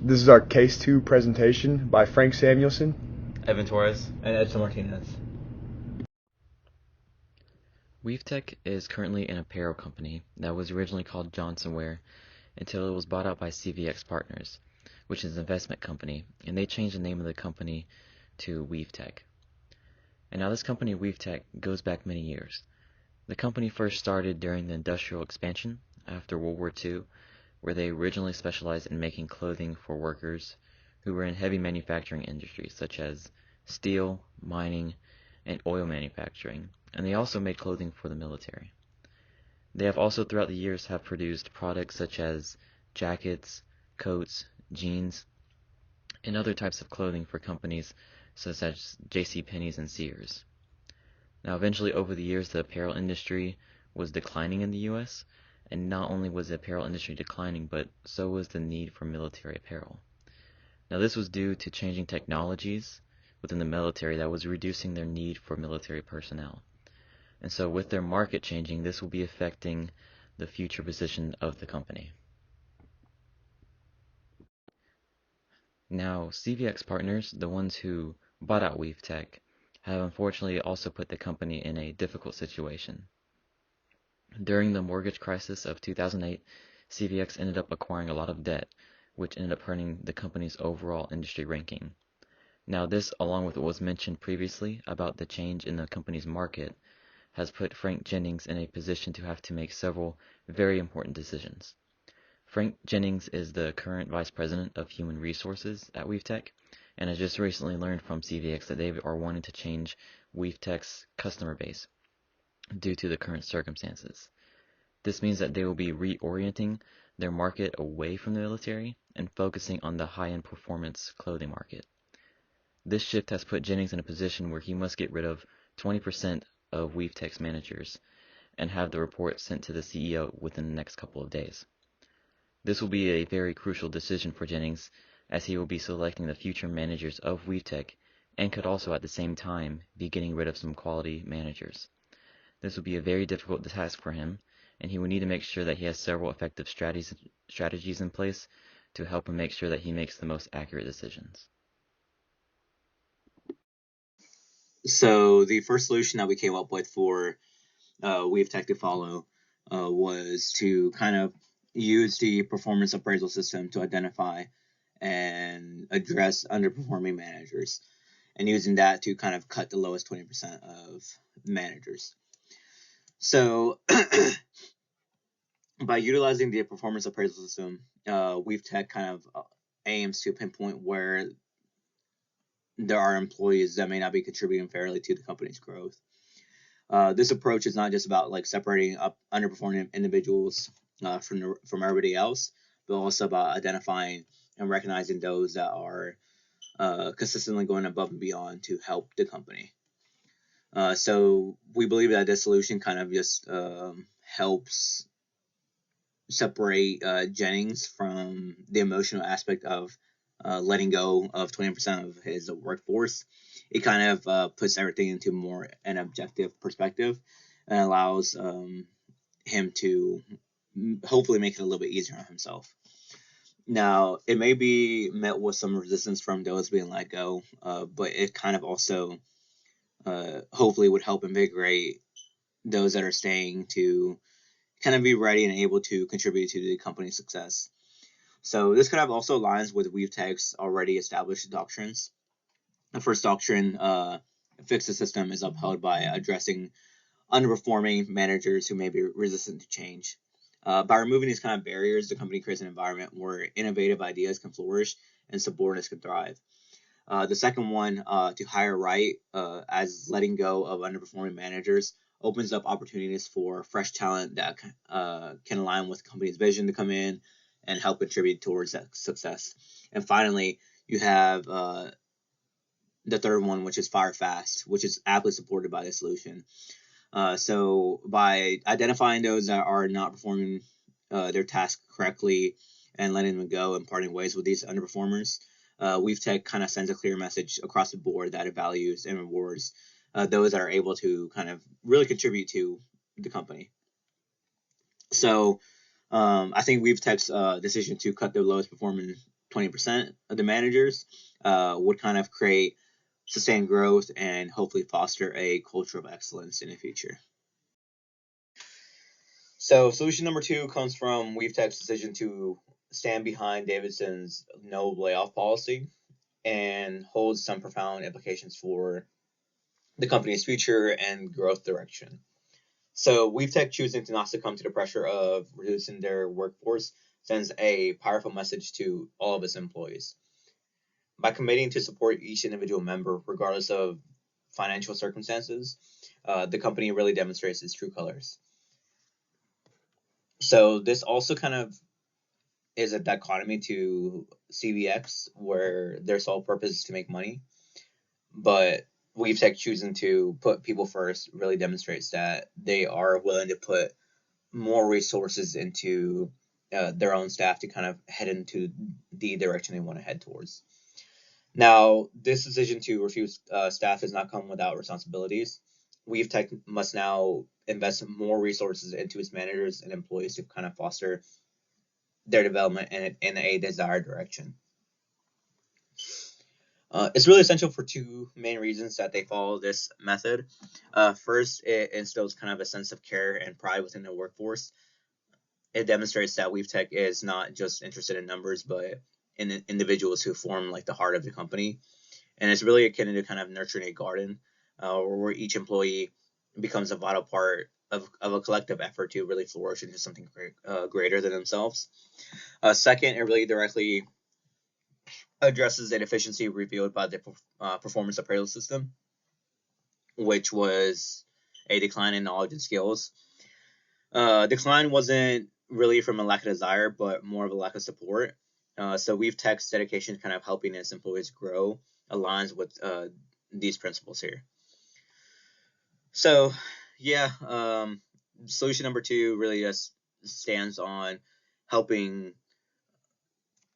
This is our Case 2 presentation by Frank Samuelson, Evan Torres, and Edson Martinez. WeaveTech is currently an apparel company that was originally called Johnsonware until it was bought out by CVX Partners, which is an investment company, and they changed the name of the company to WeaveTech. And now this company, WeaveTech, goes back many years. The company first started during the industrial expansion after World War II, where they originally specialized in making clothing for workers who were in heavy manufacturing industries such as steel, mining, and oil manufacturing, and they also made clothing for the military. They have also throughout the years have produced products such as jackets, coats, jeans, and other types of clothing for companies such as JCPenney's and Sears. Now eventually over the years the apparel industry was declining in the US, and not only was the apparel industry declining, but so was the need for military apparel. Now this was due to changing technologies within the military that was reducing their need for military personnel. And so with their market changing, this will be affecting the future position of the company. Now, CVX Partners, the ones who bought out WeaveTech, have unfortunately also put the company in a difficult situation. During the mortgage crisis of 2008, CVX ended up acquiring a lot of debt, which ended up hurting the company's overall industry ranking. Now this, along with what was mentioned previously about the change in the company's market, has put Frank Jennings in a position to have to make several very important decisions. Frank Jennings is the current Vice President of Human Resources at WeaveTech, and has just recently learned from CVX that they are wanting to change WeaveTech's customer base due to the current circumstances. This means that they will be reorienting their market away from the military and focusing on the high-end performance clothing market. This shift has put Jennings in a position where he must get rid of 20% of WeaveTech's managers and have the report sent to the CEO within the next couple of days. This will be a very crucial decision for Jennings, as he will be selecting the future managers of WeaveTech and could also at the same time be getting rid of some quality managers. This will be a very difficult task for him, and he will need to make sure that he has several effective strategies in place to help him make sure that he makes the most accurate decisions. So the first solution that we came up with for WeaveTech to follow was to kind of use the performance appraisal system to identify and address underperforming managers, and using that to kind of cut the lowest 20% of managers. So by utilizing the performance appraisal system, WeaveTech kind of aims to pinpoint where there are employees that may not be contributing fairly to the company's growth. This approach is not just about like separating up underperforming individuals from everybody else, but also about identifying and recognizing those that are consistently going above and beyond to help the company. So we believe that this solution kind of just helps separate Jennings from the emotional aspect of letting go of 20% of his workforce. It kind of puts everything into more an objective perspective and allows him to hopefully make it a little bit easier on himself. Now, it may be met with some resistance from those being let go, but it kind of also hopefully would help invigorate those that are staying to kind of be ready and able to contribute to the company's success. So this kind of also aligns with WeaveTech's already established doctrines. The first doctrine, fix the system, is upheld by addressing underperforming managers who may be resistant to change. By removing these kind of barriers, the company creates an environment where innovative ideas can flourish and subordinates can thrive. The second one, to hire right, as letting go of underperforming managers opens up opportunities for fresh talent that can align with the company's vision to come in and help contribute towards that success. And finally, you have the third one, which is fire fast, which is aptly supported by the solution. So by identifying those that are not performing their task correctly and letting them go and parting ways with these underperformers, WeaveTech kind of sends a clear message across the board that it values and rewards those that are able to kind of really contribute to the company. So I think WeaveTech's decision to cut their lowest performing 20% of the managers would kind of create sustained growth and hopefully foster a culture of excellence in the future. So solution number 2 comes from WeaveTech's decision to stand behind Davidson's no layoff policy and holds some profound implications for the company's future and growth direction. So WeaveTech choosing to not succumb to the pressure of reducing their workforce sends a powerful message to all of its employees. By committing to support each individual member, regardless of financial circumstances, the company really demonstrates its true colors. So this also kind of is a dichotomy to CVX, where their sole purpose is to make money. But WeaveTech choosing to put people first really demonstrates that they are willing to put more resources into their own staff to kind of head into the direction they want to head towards. Now, this decision to refuse staff does not come without responsibilities. WeaveTech must now invest more resources into its managers and employees to kind of foster their development in a desired direction. It's really essential for 2 main reasons that they follow this method. First, it instills kind of a sense of care and pride within the workforce. It demonstrates that WeaveTech is not just interested in numbers, but in individuals who form like the heart of the company. And it's really akin to kind of nurturing a garden, where each employee becomes a vital part of a collective effort to really flourish into something greater than themselves. Second, it really directly addresses the deficiency revealed by the performance appraisal system, which was a decline in knowledge and skills. Decline wasn't really from a lack of desire, but more of a lack of support. So WeaveTech's dedication to kind of helping its employees grow aligns with these principles here. So, yeah, solution number 2 really just stands on helping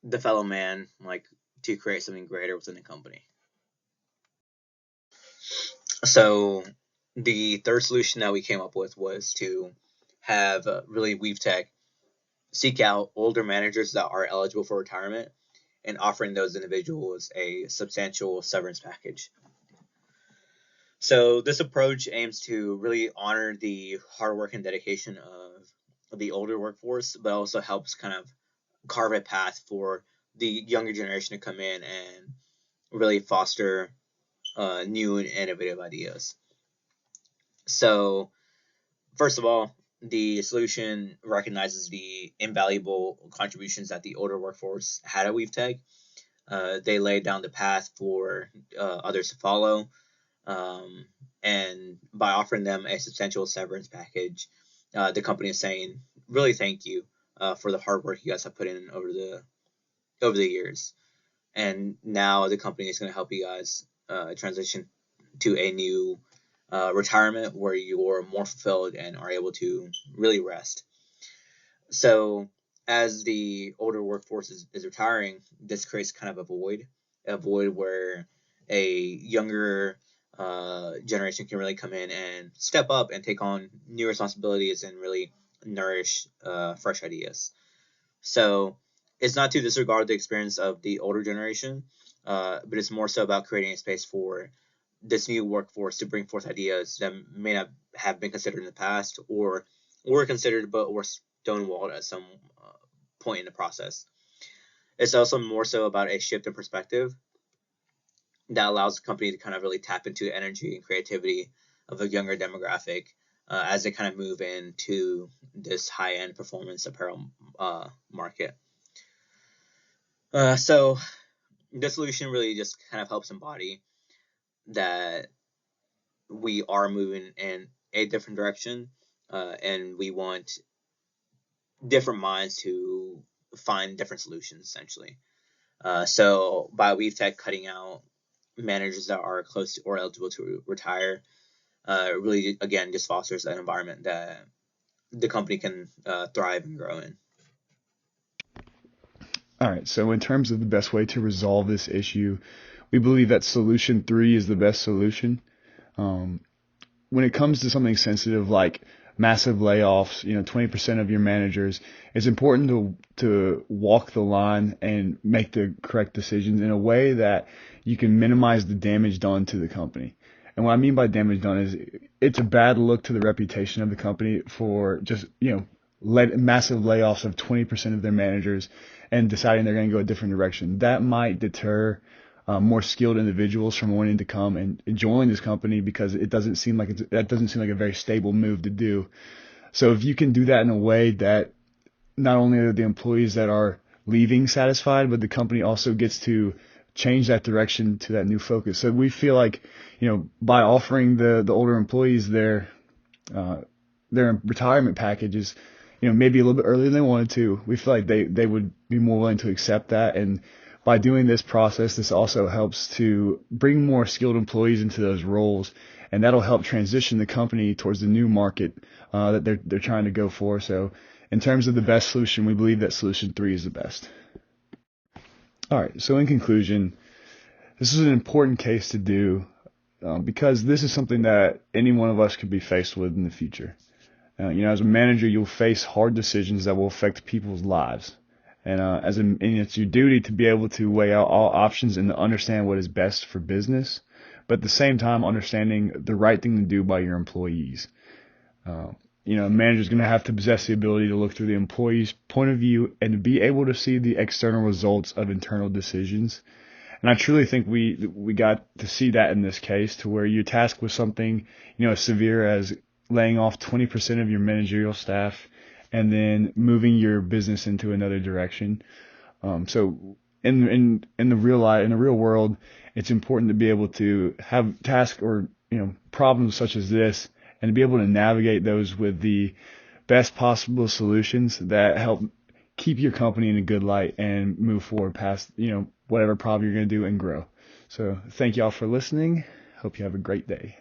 the fellow man, like, to create something greater within the company. So the third solution that we came up with was to have really WeaveTech seek out older managers that are eligible for retirement and offering those individuals a substantial severance package. So this approach aims to really honor the hard work and dedication of the older workforce, but also helps kind of carve a path for the younger generation to come in and really foster new and innovative ideas. So first of all, the solution recognizes the invaluable contributions that the older workforce had at WeaveTech. They laid down the path for others to follow, and by offering them a substantial severance package, the company is saying, really thank you for the hard work you guys have put in over the years. And now the company is going to help you guys transition to a new retirement where you're more fulfilled and are able to really rest. So as the older workforce is retiring, this creates kind of a void where a younger generation can really come in and step up and take on new responsibilities and really nourish fresh ideas. So it's not to disregard the experience of the older generation, but it's more so about creating a space for this new workforce to bring forth ideas that may not have been considered in the past, or were considered but were stonewalled at some point in the process. It's also more so about a shift in perspective that allows the company to kind of really tap into the energy and creativity of a younger demographic as they kind of move into this high-end performance apparel market. So the solution really just kind of helps embody that we are moving in a different direction, and we want different minds to find different solutions, essentially. So by WeaveTech cutting out managers that are close to or eligible to retire, really, again, just fosters an environment that the company can thrive and grow in. All right, so in terms of the best way to resolve this issue, we believe that solution 3 is the best solution. When it comes to something sensitive like massive layoffs, 20% of your managers, it's important to walk the line and make the correct decisions in a way that you can minimize the damage done to the company. And what I mean by damage done is it's a bad look to the reputation of the company for just, massive layoffs of 20% of their managers and deciding they're going to go a different direction. That might deter more skilled individuals from wanting to come and join this company because it doesn't seem like a very stable move to do. So if you can do that in a way that not only are the employees that are leaving satisfied, but the company also gets to change that direction to that new focus. So we feel like, by offering the older employees their retirement packages, maybe a little bit earlier than they wanted to, we feel like they would be more willing to accept that. And by doing this process, this also helps to bring more skilled employees into those roles, and that'll help transition the company towards the new market that they're trying to go for. So in terms of the best solution, we believe that solution 3 is the best. All right, so in conclusion, this is an important case to do because this is something that any one of us could be faced with in the future. As a manager, you'll face hard decisions that will affect people's lives. And it's your duty to be able to weigh out all options and to understand what is best for business, but at the same time, understanding the right thing to do by your employees. A manager's going to have to possess the ability to look through the employee's point of view and to be able to see the external results of internal decisions. And I truly think we got to see that in this case, to where you're tasked with something, as severe as laying off 20% of your managerial staff and then moving your business into another direction. So in the real world, it's important to be able to have tasks or problems such as this, and to be able to navigate those with the best possible solutions that help keep your company in a good light and move forward past whatever problem you're going to do and grow. So thank y'all for listening. Hope you have a great day.